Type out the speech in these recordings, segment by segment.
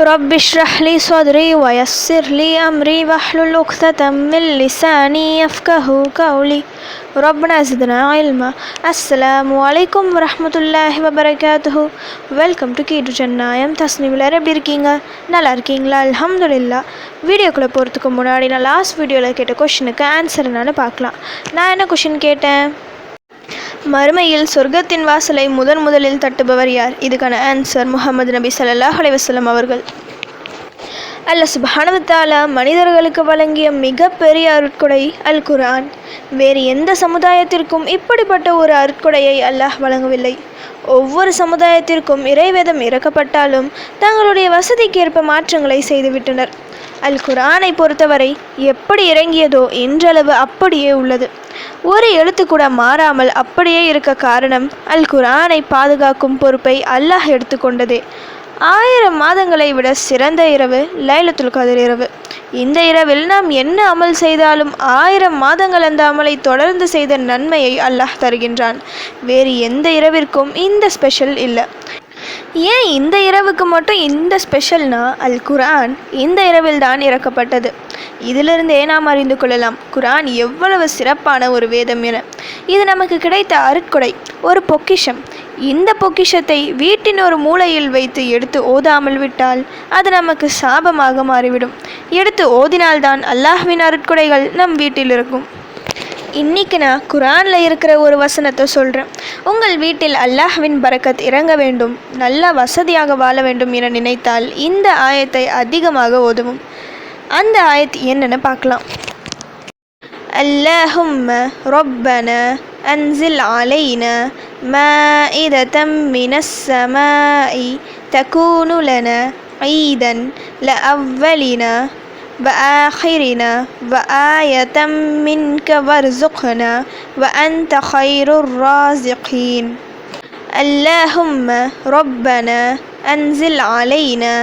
رب اشرح لي صدري ويسر لي أمري واحلل عقدة من لساني يفقهوا قولي ربنا زدنا علما. அஸ்ஸலாமு அலைக்கும் வரஹ்மத்துல்லாஹி வபரகாத்துஹு. வெல்கம் டு கீடு ஜன்னாயம். தஸ்னீம் எல்லாரும் எப்படி இருக்கீங்க? நல்லா இருக்கீங்களா? அல்ஹம்துலில்லாஹ். வீடியோக்குள்ளே போகிறதுக்கு முன்னாடி நான் லாஸ்ட் வீடியோவில் கேட்ட கொஷினுக்கு ஆன்சர் என்னன்னு பார்க்கலாம். நான் என்ன கொஷின் கேட்டேன்? மறுமையில் சொர்க்கத்தின் வாசலை முதலில் தட்டுபவர் யார்? இதுக்கான ஆன்சர் முஹம்மது நபி ஸல்லல்லாஹு அலைஹி வஸல்லம் அவர்கள். அல்லாஹ் சுப்ஹானஹு வ தஆலா மனிதர்களுக்கு வழங்கிய மிகப்பெரிய அருட்கொடை அல் குர்ஆன். வேறு எந்த சமுதாயத்திற்கும் இப்படிப்பட்ட ஒரு அருட்கொடையை அல்லாஹ் வழங்கவில்லை. ஒவ்வொரு சமுதாயத்திற்கும் இறைவேதம் இறக்கப்பட்டாலும் தங்களுடைய வசதிக்கேற்ப மாற்றங்களை செய்துவிட்டனர். அல் குர்ஆனை பொறுத்தவரை எப்படி இறங்கியதோ இன்றளவு அப்படியே உள்ளது. ஒரு எழுத்து கூட மாறாமல் அப்படியே இருக்க காரணம் அல் குர்ஆனை பாதுகாக்கும் பொறுப்பை அல்லாஹ் எடுத்துக்கொண்டதே. 1000 மாதங்களை விட சிறந்த இரவு லைலத்துல் கத்ர் இரவு. இந்த இரவில் நாம் என்ன அமல் செய்தாலும் 1000 மாதங்கள் அந்த அமலை தொடர்ந்து செய்த நன்மையை அல்லாஹ் தருகின்றான். வேறு எந்த இரவிற்கும் இந்த ஸ்பெஷல் இல்லை. ஏன் இந்த இரவுக்கு மட்டும் இந்த ஸ்பெஷல்னா, அல் குர்ஆன் இந்த இரவில் தான் இறக்கப்பட்டது. இதிலிருந்தே நாம் அறிந்து கொள்ளலாம் குர்ஆன் எவ்வளவு சிறப்பான ஒரு வேதம் என. இது நமக்கு கிடைத்த அருட்கொடை, ஒரு பொக்கிஷம். இந்த பொக்கிஷத்தை வீட்டின் ஒரு மூலையில் வைத்து எடுத்து ஓதாமல் விட்டால் அது நமக்கு சாபமாக மாறிவிடும். எடுத்து ஓதினால்தான் அல்லாஹ்வின் அருட்கொடைகள் நம் வீட்டில் இருக்கும். இன்றைக்கி நான் குர்ஆனில் இருக்கிற ஒரு வசனத்தை சொல்கிறேன். உங்கள் வீட்டில் அல்லாஹ்வின் பரக்கத் இறங்க வேண்டும், நல்லா வசதியாக வாழ வேண்டும் என நினைத்தால் இந்த ஆயத்தை அதிகமாக ஓதுவும். அந்த ஆயத் என்னன்னு பார்க்கலாம். அல்லாஹும்ம ரப்பனா அன்சில் அலைனா மாஇததம் மினஸ் ஸமாஇ தகூனு லனா ஈதன் லஅவ்வலினா وآخرنا وآية منك وارزقنا وأنت خير الرازقين. اللهم ربنا أنزل علينا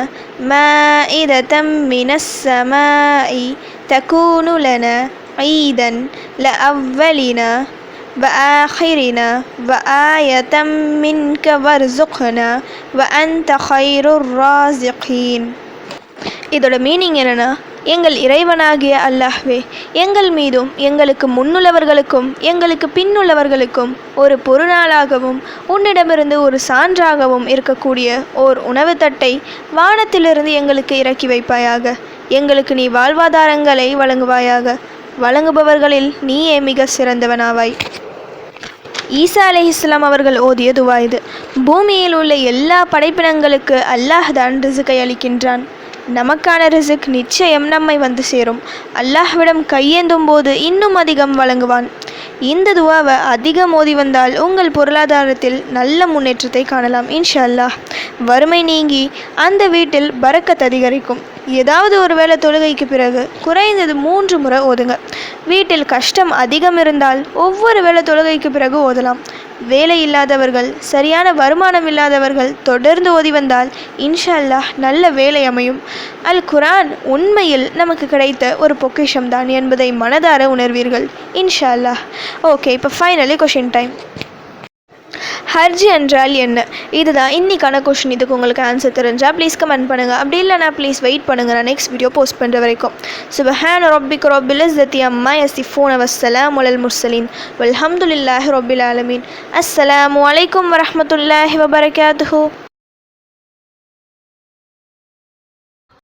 مائدة من السماء تكون لنا عيدا لأولنا وآخرنا وآية منك وارزقنا وأنت خير الرازقين. இதோட மீனிங் என்னன்னா, எங்கள் இறைவனாகிய அல்லாஹ்வே, எங்கள் மீதும் எங்களுக்கு முன்னுள்ளவர்களுக்கும் எங்களுக்கு பின்னுள்ளவர்களுக்கும் ஒரு பொருளாகவும் உன்னிடமிருந்து ஒரு சான்றாகவும் இருக்கக்கூடிய ஓர் உணவு தட்டை வானத்திலிருந்து எங்களுக்கு இறக்கி வைப்பாயாக. எங்களுக்கு நீ வாழ்வாதாரங்களை வழங்குவாயாக. வழங்குபவர்களில் நீயே மிக சிறந்தவனாவாய். ஈசா அலைஹிஸ்ஸலாம் அவர்கள் ஓதிய துவா இது. பூமியில் உள்ள எல்லா படைப்பினங்களுக்கு அல்லாஹ் தான் ரிசுக்கை அளிக்கின்றான். நமக்கான ரிசுக் நிச்சயம் நம்மை வந்து சேரும். அல்லாஹ்விடம் கையேந்தும் போது இன்னும் அதிகம் வழங்குவான். இந்த துவாவை அதிகம் ஓதி வந்தால் உங்கள் பொருளாதாரத்தில் நல்ல முன்னேற்றத்தை காணலாம் இன்ஷா அல்லாஹ். வறுமை நீங்கி அந்த வீட்டில் பரக்கத் அதிகரிக்கும். ஏதாவது ஒரு வேளை தொழுகைக்கு பிறகு குறைந்தது 3 முறை ஓதுங்க. வீட்டில் கஷ்டம் அதிகம் இருந்தால் ஒவ்வொரு வேளை தொழுகைக்கு பிறகு ஓதலாம். வேலை இல்லாதவர்கள், சரியான வருமானம் இல்லாதவர்கள் தொடர்ந்து ஓதி வந்தால் இன்ஷா அல்லாஹ் நல்ல வேலை அமையும். அல் குர்ஆன் உண்மையில் நமக்கு கிடைத்த ஒரு பொக்கிஷம் தான் என்பதை மனதார உணர்வீர்கள் இன்ஷா அல்லாஹ். ஓகே, இப்போ ஃபைனலி கொஷின் டைம். ஹஜ் என்றால் என்ன? இதுதான் இன்றைக்கான கொஷின். இதுக்கு உங்களுக்கு ஆன்சர் தெரிஞ்சால் ப்ளீஸ் கமெண்ட் பண்ணுங்கள். அப்படி இல்லைனா ப்ளீஸ் வெயிட் பண்ணுங்கள், நான் நெக்ஸ்ட் வீடியோ போஸ்ட் பண்ணுற வரைக்கும். சுப்ஹான ரப்பிக ரப்பில் இஸ்ஸத்தி அம்மா யசிஃபூன வஸ்ஸலாமு அலல் முர்சலீன் வல்ஹம்துலில்லாஹி ரப்பில் ஆலமீன். அஸ்ஸலாமு அலைக்கும் வரஹ்மத்துல்லாஹி வபரகாத்துஹு.